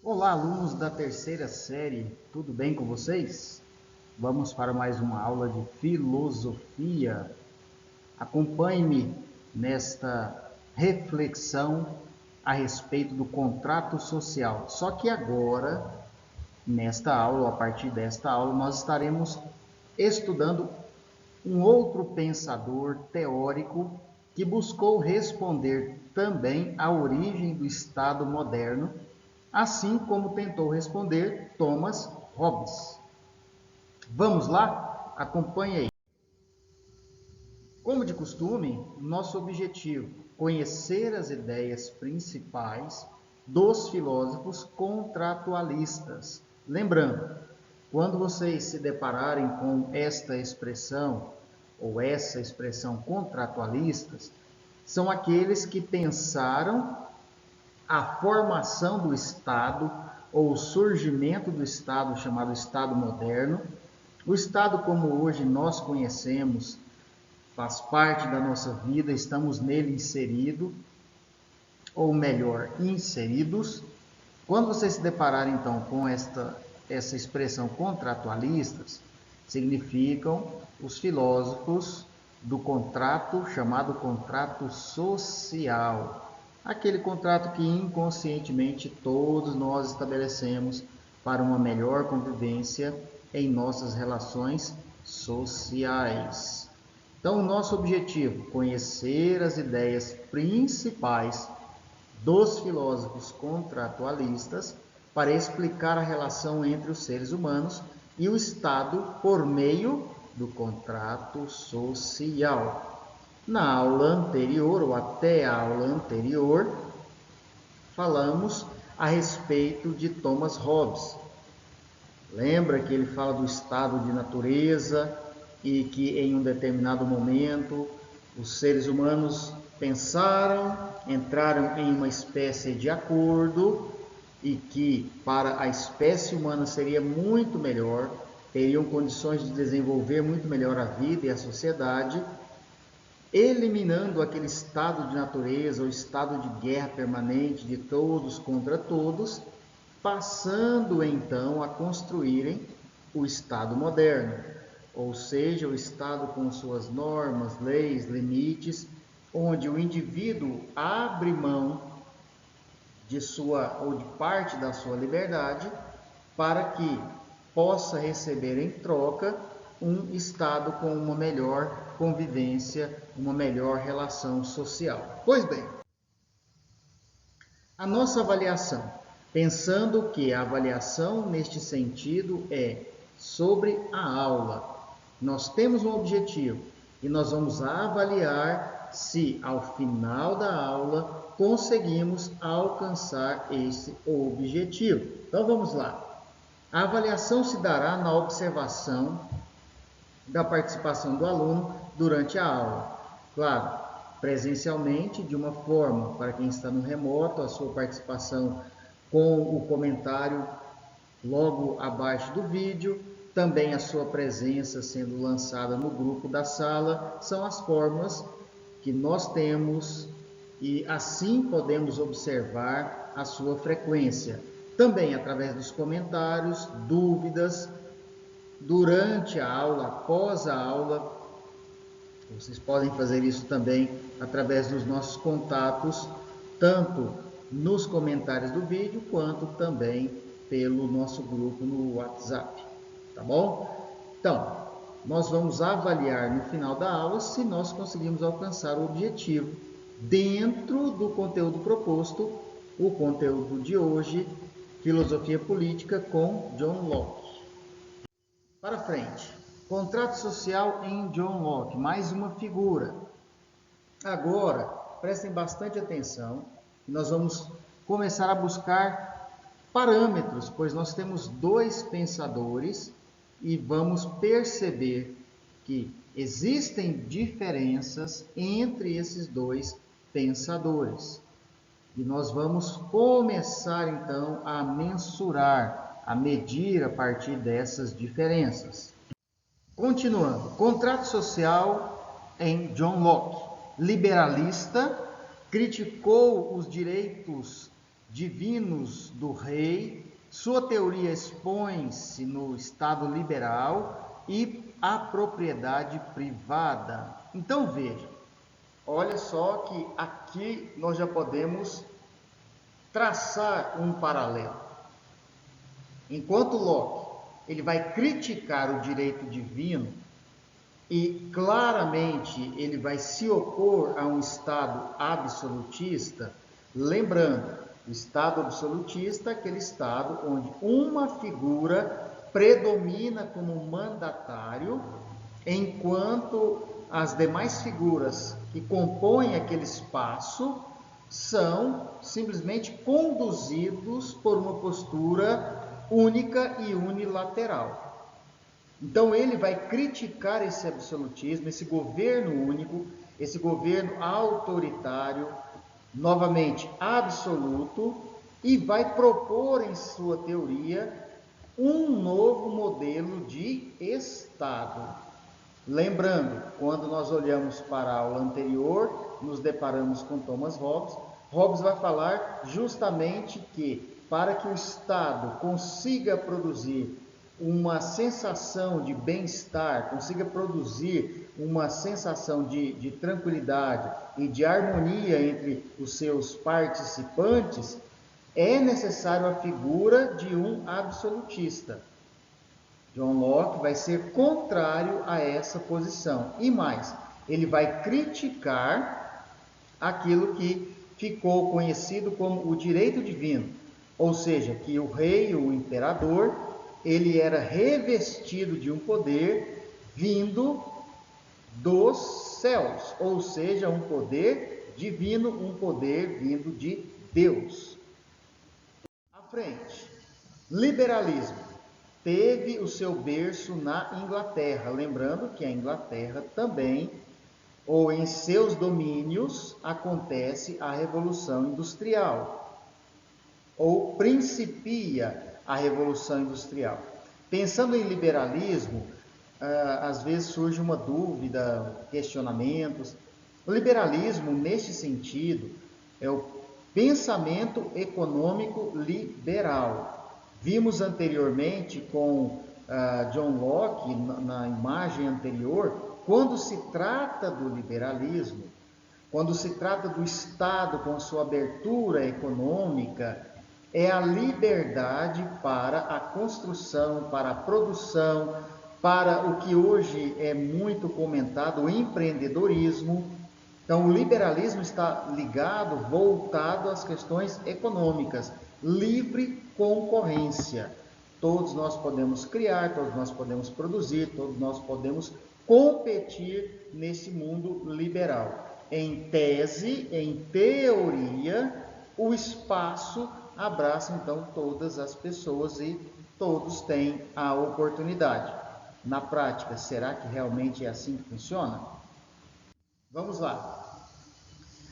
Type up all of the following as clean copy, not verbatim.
Olá, alunos da terceira série, tudo bem com vocês? Vamos para mais uma aula de filosofia. Acompanhe-me nesta reflexão a respeito do contrato social. Só que agora, nesta aula, ou a partir desta aula, nós estaremos estudando um outro pensador teórico que buscou responder também à origem do Estado moderno, assim como tentou responder Thomas Hobbes. Vamos lá? Acompanhe aí. Como de costume, nosso objetivo é conhecer as ideias principais dos filósofos contratualistas. Lembrando, quando vocês se depararem com esta expressão ou essa expressão contratualistas, são aqueles que pensaram a formação do Estado ou o surgimento do Estado chamado Estado moderno. O Estado como hoje nós conhecemos faz parte da nossa vida, estamos nele inseridos, ou melhor, inseridos. Quando vocês se depararem então com essa expressão contratualistas, significam os filósofos do contrato chamado contrato social. Aquele contrato que inconscientemente todos nós estabelecemos para uma melhor convivência em nossas relações sociais. Então, o nosso objetivo é conhecer as ideias principais dos filósofos contratualistas para explicar a relação entre os seres humanos e o Estado por meio do contrato social. Na aula anterior, ou até a aula anterior, falamos a respeito de Thomas Hobbes. Lembra que ele fala do estado de natureza e que em um determinado momento os seres humanos pensaram, entraram em uma espécie de acordo e que para a espécie humana seria muito melhor, teriam condições de desenvolver muito melhor a vida e a sociedade, eliminando aquele estado de natureza, o estado de guerra permanente de todos contra todos, passando então a construírem o Estado moderno, ou seja, o Estado com suas normas, leis, limites, onde o indivíduo abre mão de sua ou de parte da sua liberdade para que possa receber em troca um Estado com uma melhor convivência, uma melhor relação social. Pois bem, a nossa avaliação, pensando que a avaliação neste sentido é sobre a aula, nós temos um objetivo e nós vamos avaliar se ao final da aula conseguimos alcançar esse objetivo. Então vamos lá. A avaliação se dará na observação da participação do aluno durante a aula. Claro, presencialmente, de uma forma, para quem está no remoto, a sua participação com o comentário logo abaixo do vídeo, também a sua presença sendo lançada no grupo da sala, são as formas que nós temos e assim podemos observar a sua frequência. Também através dos comentários, dúvidas, durante a aula, após a aula, vocês podem fazer isso também através dos nossos contatos, tanto nos comentários do vídeo, quanto também pelo nosso grupo no WhatsApp, tá bom? Então, nós vamos avaliar no final da aula se nós conseguimos alcançar o objetivo dentro do conteúdo proposto, o conteúdo de hoje, Filosofia Política com John Locke. Para frente, contrato social em John Locke, mais uma figura. Agora, prestem bastante atenção, nós vamos começar a buscar parâmetros, pois nós temos dois pensadores e vamos perceber que existem diferenças entre esses dois pensadores. E nós vamos começar então a mensurar, a medir a partir dessas diferenças. Continuando, contrato social em John Locke, liberalista, criticou os direitos divinos do rei. Sua teoria expõe-se no Estado liberal e a propriedade privada. Então veja, olha só que aqui nós já podemos traçar um paralelo. Enquanto Locke ele vai criticar o direito divino e claramente ele vai se opor a um Estado absolutista, lembrando, o Estado absolutista é aquele Estado onde uma figura predomina como mandatário, enquanto as demais figuras que compõem aquele espaço são simplesmente conduzidos por uma postura única e unilateral. Então ele vai criticar esse absolutismo, esse governo único, esse governo autoritário, novamente absoluto, e vai propor em sua teoria um novo modelo de Estado. Lembrando, quando nós olhamos para a aula anterior, nos deparamos com Thomas Hobbes. Hobbes vai falar justamente que para que o Estado consiga produzir uma sensação de bem-estar, consiga produzir uma sensação de tranquilidade e de harmonia entre os seus participantes, é necessário a figura de um absolutista. John Locke vai ser contrário a essa posição. E mais, ele vai criticar aquilo que ficou conhecido como o direito divino, ou seja, que o rei, o imperador, ele era revestido de um poder vindo dos céus, ou seja, um poder divino, um poder vindo de Deus. À frente, liberalismo. Teve o seu berço na Inglaterra, lembrando que a Inglaterra também, ou em seus domínios, acontece a Revolução Industrial, ou principia a Revolução Industrial. Pensando em liberalismo, às vezes surge uma dúvida, questionamentos. O liberalismo, neste sentido, é o pensamento econômico liberal. Vimos anteriormente com John Locke, na imagem anterior, quando se trata do liberalismo, quando se trata do Estado com sua abertura econômica, é a liberdade para a construção, para a produção, para o que hoje é muito comentado, o empreendedorismo. Então, o liberalismo está ligado, voltado às questões econômicas, livre concorrência. Todos nós podemos criar, todos nós podemos produzir, todos nós podemos competir nesse mundo liberal. Em tese, em teoria, o espaço abraça então todas as pessoas e todos têm a oportunidade. Na prática, será que realmente é assim que funciona? Vamos lá.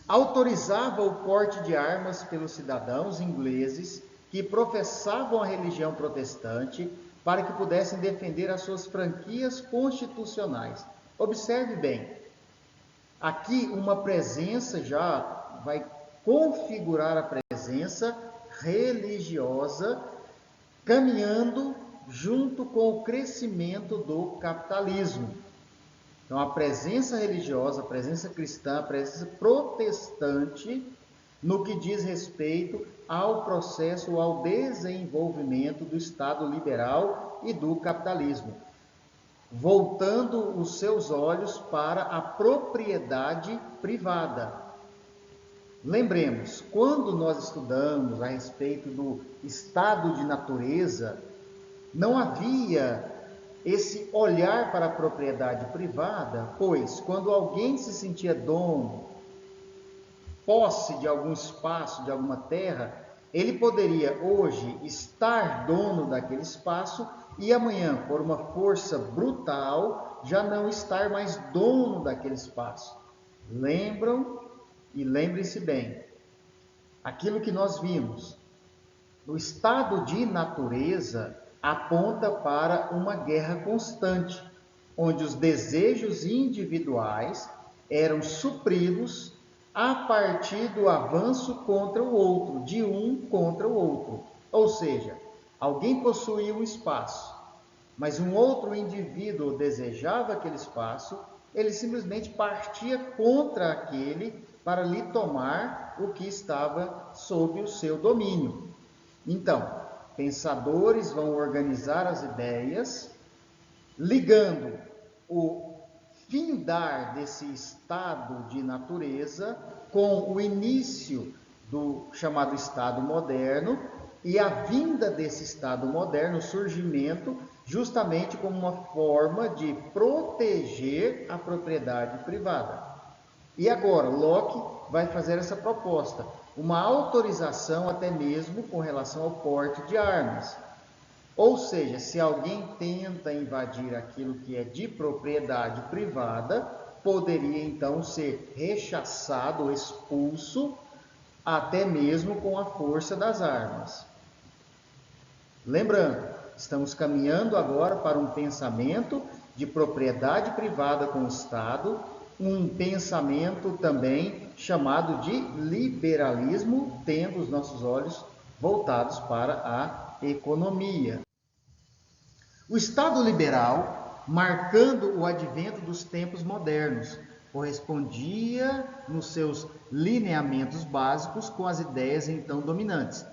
Autorizava o porte de armas pelos cidadãos ingleses que professavam a religião protestante para que pudessem defender as suas franquias constitucionais. Observe bem, aqui uma presença já vai configurar a presença religiosa, caminhando junto com o crescimento do capitalismo. Então, a presença religiosa, a presença cristã, a presença protestante, no que diz respeito ao processo, ao desenvolvimento do Estado liberal e do capitalismo, voltando os seus olhos para a propriedade privada. Lembremos, quando nós estudamos a respeito do estado de natureza, não havia esse olhar para a propriedade privada, pois quando alguém se sentia dono, posse de algum espaço, de alguma terra, ele poderia hoje estar dono daquele espaço e amanhã, por uma força brutal, já não estar mais dono daquele espaço. Lembram? E lembrem-se bem, aquilo que nós vimos, o estado de natureza aponta para uma guerra constante, onde os desejos individuais eram supridos a partir do avanço contra o outro, de um contra o outro. Ou seja, alguém possuía um espaço, mas um outro indivíduo desejava aquele espaço, ele simplesmente partia contra aquele para lhe tomar o que estava sob o seu domínio. Então, pensadores vão organizar as ideias, ligando o findar desse estado de natureza com o início do chamado estado moderno e a vinda desse estado moderno, o surgimento, justamente como uma forma de proteger a propriedade privada. E agora, Locke vai fazer essa proposta, uma autorização até mesmo com relação ao porte de armas. Ou seja, se alguém tenta invadir aquilo que é de propriedade privada, poderia então ser rechaçado, expulso, até mesmo com a força das armas. Lembrando, estamos caminhando agora para um pensamento de propriedade privada com o Estado, um pensamento também chamado de liberalismo, tendo os nossos olhos voltados para a economia. O Estado liberal, marcando o advento dos tempos modernos, correspondia nos seus lineamentos básicos com as ideias então dominantes.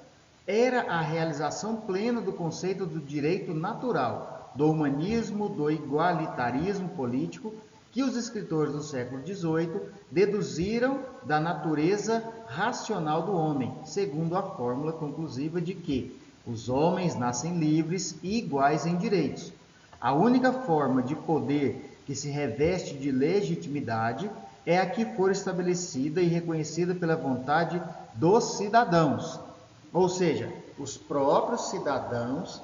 Era a realização plena do conceito do direito natural, do humanismo, do igualitarismo político, que os escritores do século XVIII deduziram da natureza racional do homem, segundo a fórmula conclusiva de que os homens nascem livres e iguais em direitos. A única forma de poder que se reveste de legitimidade é a que for estabelecida e reconhecida pela vontade dos cidadãos. Ou seja, os próprios cidadãos,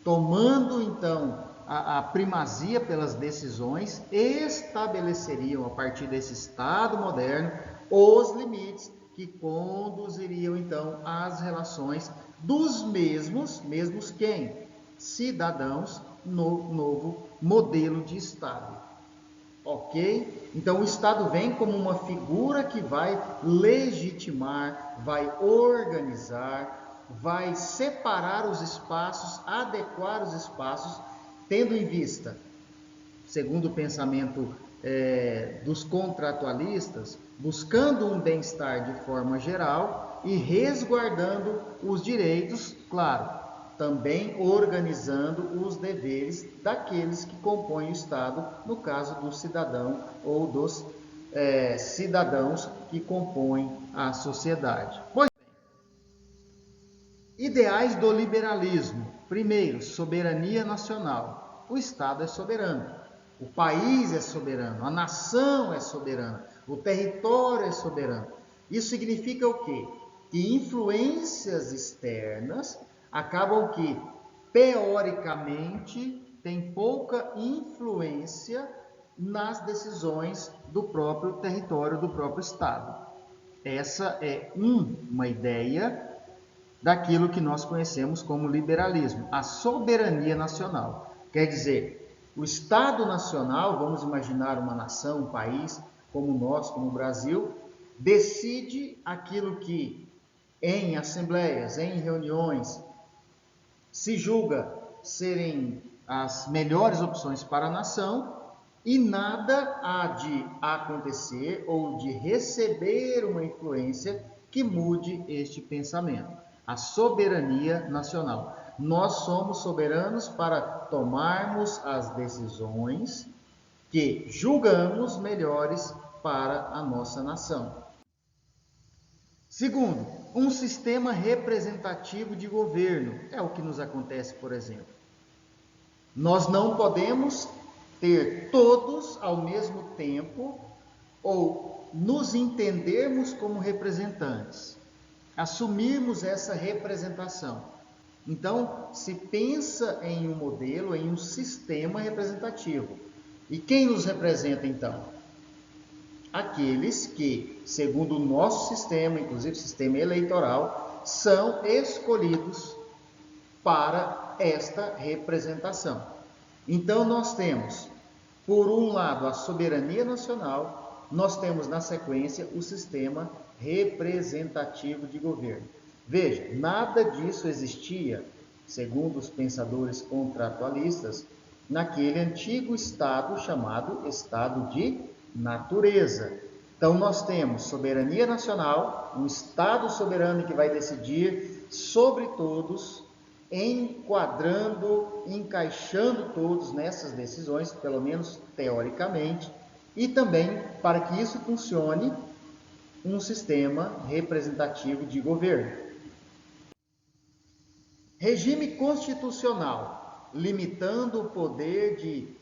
tomando então a primazia pelas decisões, estabeleceriam a partir desse Estado moderno os limites que conduziriam então às relações dos mesmos quem? Cidadãos no novo modelo de Estado. Ok? Então o Estado vem como uma figura que vai legitimar, vai organizar, vai separar os espaços, adequar os espaços, tendo em vista, segundo o pensamento dos contratualistas, buscando um bem-estar de forma geral e resguardando os direitos, claro, também organizando os deveres daqueles que compõem o Estado, no caso do cidadão ou dos cidadãos que compõem a sociedade. Pois bem, ideais do liberalismo. Primeiro, soberania nacional. O Estado é soberano. O país é soberano, a nação é soberana, o território é soberano. Isso significa o quê? Que influências externas acabam que, teoricamente, têm pouca influência nas decisões do próprio território, do próprio Estado. Essa é uma ideia daquilo que nós conhecemos como liberalismo, a soberania nacional. Quer dizer, o Estado Nacional, vamos imaginar uma nação, um país como nós, como o Brasil, decide aquilo que em assembleias, em reuniões, se julga serem as melhores opções para a nação e nada há de acontecer ou de receber uma influência que mude este pensamento. A soberania nacional. Nós somos soberanos para tomarmos as decisões que julgamos melhores para a nossa nação. Segundo, um sistema representativo de governo. É o que nos acontece, por exemplo. Nós não podemos ter todos ao mesmo tempo ou nos entendermos como representantes, assumirmos essa representação. Então, se pensa em um modelo, em um sistema representativo. E quem nos representa, então? Aqueles que, segundo o nosso sistema, inclusive o sistema eleitoral, são escolhidos para esta representação. Então, nós temos, por um lado, a soberania nacional nós temos na sequência o sistema representativo de governo. Veja, nada disso existia, segundo os pensadores contratualistas, naquele antigo estado chamado estado de natureza. Então nós temos soberania nacional, um estado soberano que vai decidir sobre todos, enquadrando, encaixando todos nessas decisões, pelo menos teoricamente, e também, para que isso funcione, um sistema representativo de governo. Regime constitucional, limitando o poder de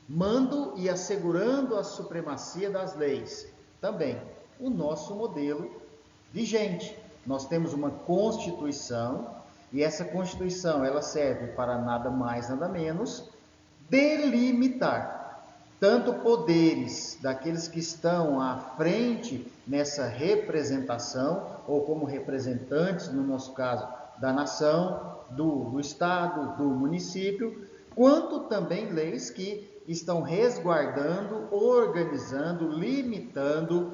mando e assegurando a supremacia das leis. Também, o nosso modelo vigente. Nós temos uma Constituição, e essa Constituição ela serve para nada mais, nada menos, delimitar tanto poderes daqueles que estão à frente nessa representação, ou como representantes, no nosso caso, da nação, do Estado, do município, quanto também leis que estão resguardando, organizando, limitando,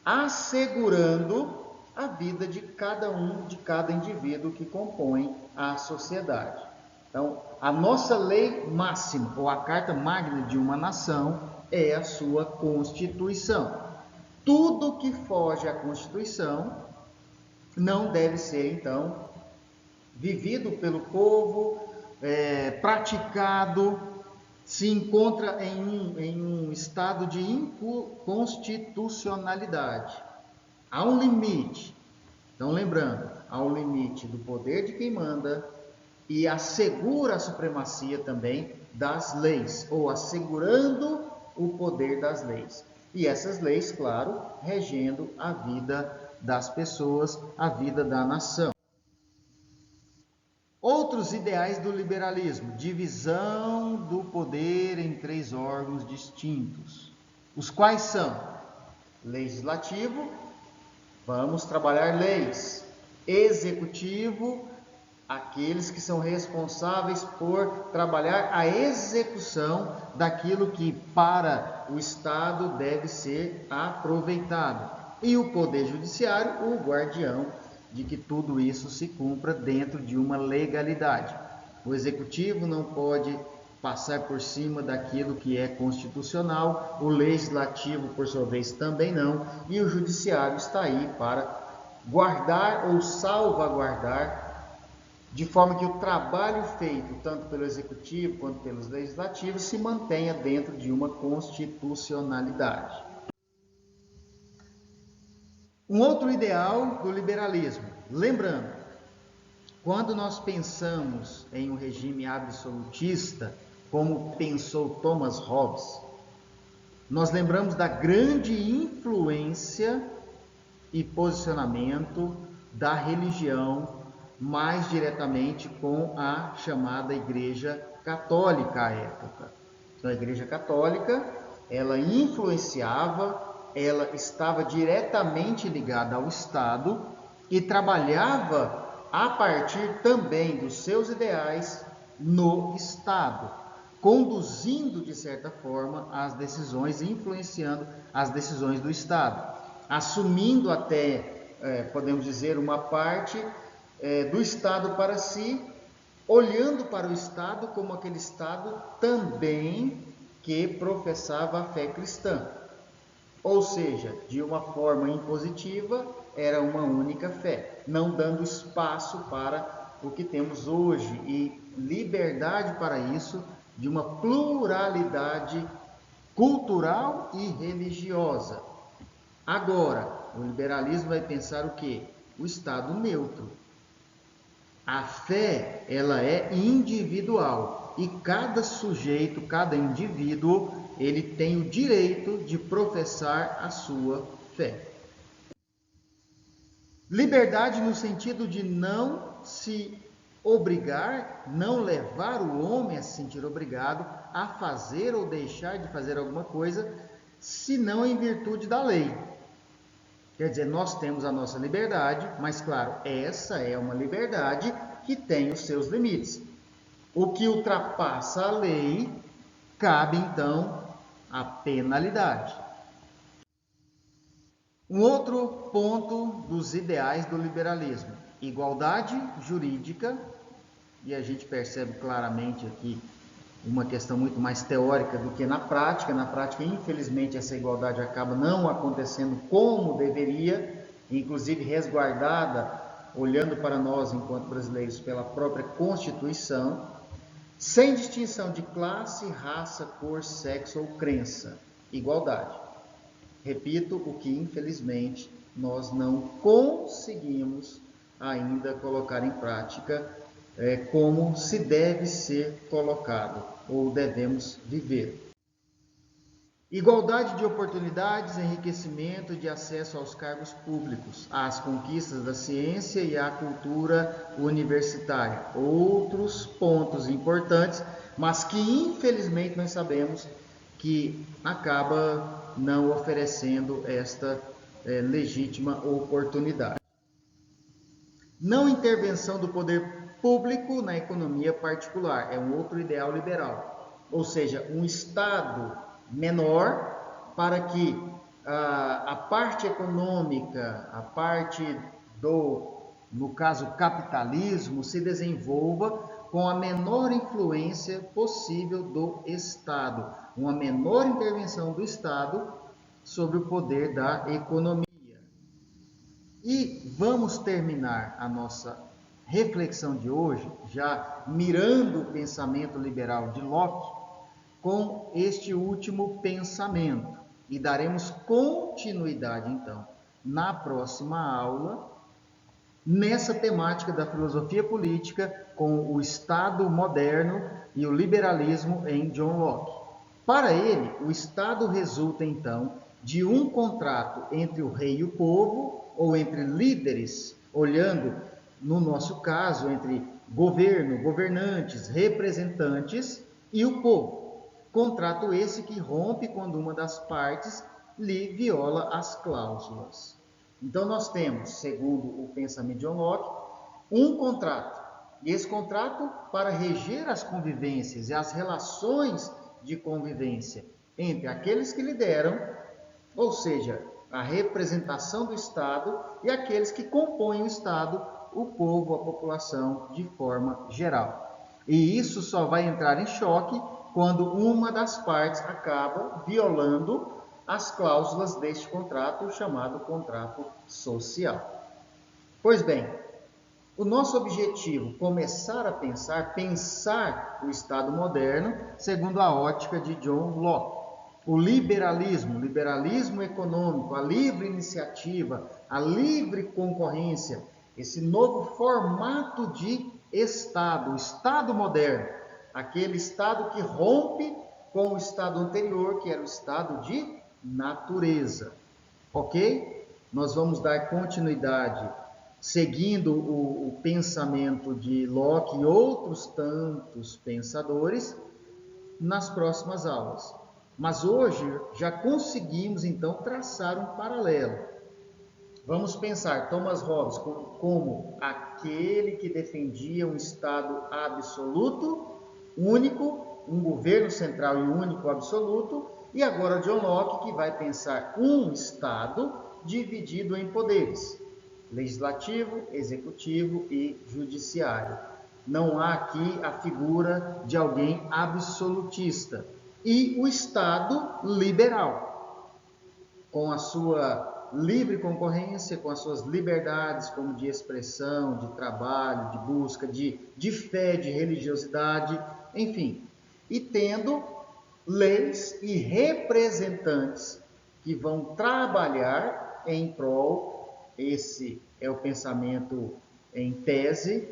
assegurando a vida de cada um, de cada indivíduo que compõe a sociedade. Então, a nossa lei máxima, ou a carta magna de uma nação, é a sua Constituição. Tudo que foge à Constituição não deve ser, então, vivido pelo povo, praticado, se encontra em um estado de inconstitucionalidade. Há um limite. Então, lembrando, há um limite do poder de quem manda e assegura a supremacia também das leis, ou assegurando o poder das leis. E essas leis, claro, regendo a vida das pessoas, a vida da nação. Outros ideais do liberalismo: divisão do poder em 3 órgãos distintos, os quais são legislativo, vamos trabalhar leis, executivo, aqueles que são responsáveis por trabalhar a execução daquilo que para o Estado deve ser aproveitado, e o poder judiciário, o guardião de que tudo isso se cumpra dentro de uma legalidade. O executivo não pode passar por cima daquilo que é constitucional, o legislativo, por sua vez, também não, e o judiciário está aí para guardar ou salvaguardar, de forma que o trabalho feito tanto pelo executivo quanto pelos legislativos se mantenha dentro de uma constitucionalidade. Um outro ideal do liberalismo, lembrando, quando nós pensamos em um regime absolutista, como pensou Thomas Hobbes, nós lembramos da grande influência e posicionamento da religião, mais diretamente com a chamada Igreja Católica à época. Então, a Igreja Católica, ela influenciava, ela estava diretamente ligada ao Estado e trabalhava a partir também dos seus ideais no Estado, conduzindo de certa forma as decisões, influenciando as decisões do Estado, assumindo até, podemos dizer, uma parte do Estado para si, olhando para o Estado como aquele Estado também que professava a fé cristã. Ou seja, de uma forma impositiva, era uma única fé, não dando espaço para o que temos hoje e liberdade para isso, de uma pluralidade cultural e religiosa. Agora, o liberalismo vai pensar o quê? O Estado neutro. A fé, ela é individual e cada sujeito, cada indivíduo, ele tem o direito de professar a sua fé. Liberdade no sentido de não se obrigar, não levar o homem a se sentir obrigado a fazer ou deixar de fazer alguma coisa, senão em virtude da lei. Quer dizer, nós temos a nossa liberdade, mas claro, essa é uma liberdade que tem os seus limites. O que ultrapassa a lei, cabe então a penalidade. Um outro ponto dos ideais do liberalismo: igualdade jurídica, e a gente percebe claramente aqui uma questão muito mais teórica do que na prática. Na prática, infelizmente, essa igualdade acaba não acontecendo como deveria, inclusive resguardada, olhando para nós enquanto brasileiros, pela própria Constituição, sem distinção de classe, raça, cor, sexo ou crença. Igualdade. Repito, o que infelizmente nós não conseguimos ainda colocar em prática como se deve ser colocado ou devemos viver. Igualdade de oportunidades, enriquecimento de acesso aos cargos públicos, às conquistas da ciência e à cultura universitária. Outros pontos importantes, mas que infelizmente nós sabemos que acaba não oferecendo esta legítima oportunidade. Não intervenção do poder público na economia particular, é um outro ideal liberal, ou seja, um Estado menor para que a parte econômica, a parte no caso, capitalismo, se desenvolva com a menor influência possível do Estado, uma menor intervenção do Estado sobre o poder da economia. E vamos terminar a nossa reflexão de hoje, já mirando o pensamento liberal de Locke, com este último pensamento. E daremos continuidade, então, na próxima aula, nessa temática da filosofia política, com o Estado moderno e o liberalismo em John Locke. Para ele, o Estado resulta, então, de um contrato entre o rei e o povo, ou entre líderes, olhando, no nosso caso, entre governo, governantes, representantes e o povo. Contrato esse que rompe quando uma das partes lhe viola as cláusulas. Então, nós temos, segundo o pensamento de John Locke, um contrato. E esse contrato para reger as convivências e as relações de convivência entre aqueles que lideram, ou seja, a representação do Estado, e aqueles que compõem o Estado, o povo, a população, de forma geral. E isso só vai entrar em choque quando uma das partes acaba violando as cláusulas deste contrato, chamado contrato social. Pois bem, o nosso objetivo, começar a pensar o Estado moderno, segundo a ótica de John Locke. O liberalismo econômico, a livre iniciativa, a livre concorrência, esse novo formato de Estado, o Estado moderno, aquele Estado que rompe com o Estado anterior, que era o Estado de natureza. Ok? Nós vamos dar continuidade, seguindo o pensamento de Locke e outros tantos pensadores, nas próximas aulas. Mas hoje já conseguimos, então, traçar um paralelo. Vamos pensar Thomas Hobbes como aquele que defendia um Estado absoluto, único, um governo central e único absoluto, e agora John Locke, que vai pensar um Estado dividido em poderes, legislativo, executivo e judiciário. Não há aqui a figura de alguém absolutista. E o Estado liberal, com a sua livre concorrência, com as suas liberdades, como de expressão, de trabalho, de busca, de fé, de religiosidade, enfim. E tendo leis e representantes que vão trabalhar em prol, esse é o pensamento em tese,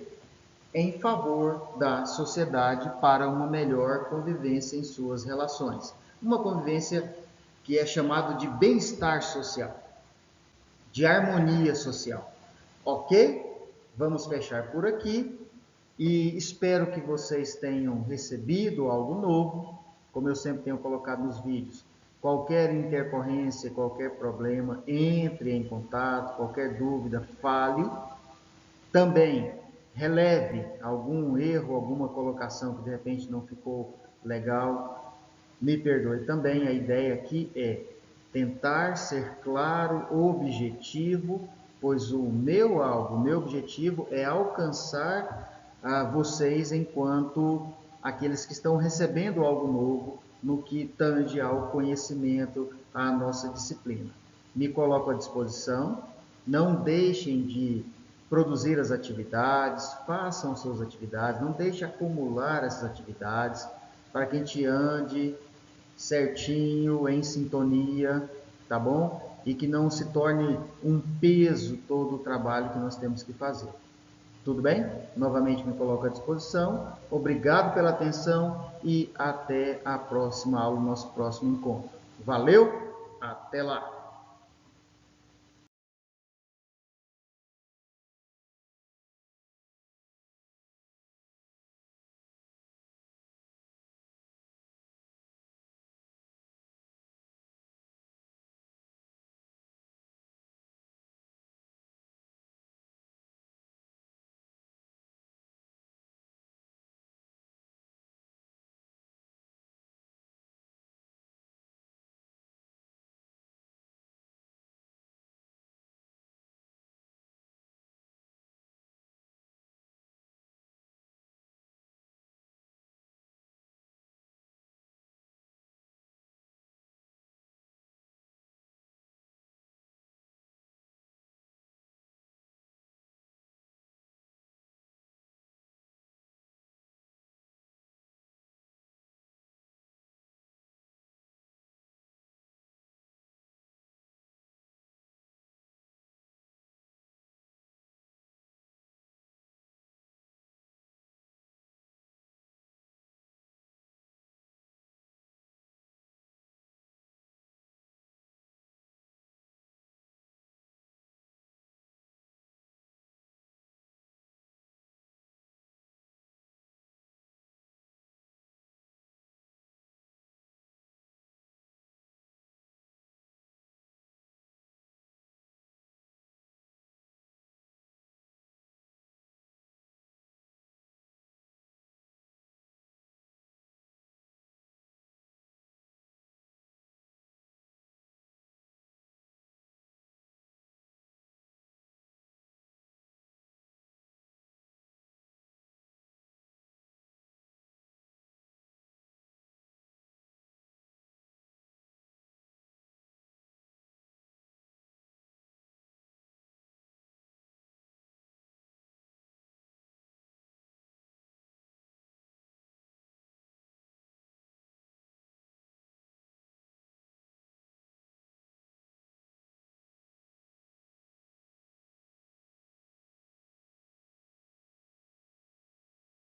em favor da sociedade para uma melhor convivência em suas relações. Uma convivência que é chamada de bem-estar social, de harmonia social. Ok? Vamos fechar por aqui e espero que vocês tenham recebido algo novo, como eu sempre tenho colocado nos vídeos. Qualquer intercorrência, qualquer problema, entre em contato, qualquer dúvida, fale. Também releve algum erro, alguma colocação que de repente não ficou legal, me perdoe também. A ideia aqui é tentar ser claro, objetivo, pois o meu alvo, o meu objetivo é alcançar vocês enquanto aqueles que estão recebendo algo novo no que tange ao conhecimento, à nossa disciplina. Me coloco à disposição, não deixem de produzir as atividades, façam suas atividades, não deixem acumular essas atividades, para que a gente ande certinho, em sintonia, tá bom? E que não se torne um peso todo o trabalho que nós temos que fazer. Tudo bem? Novamente me coloco à disposição. Obrigado pela atenção e até a próxima aula, nosso próximo encontro. Valeu, até lá!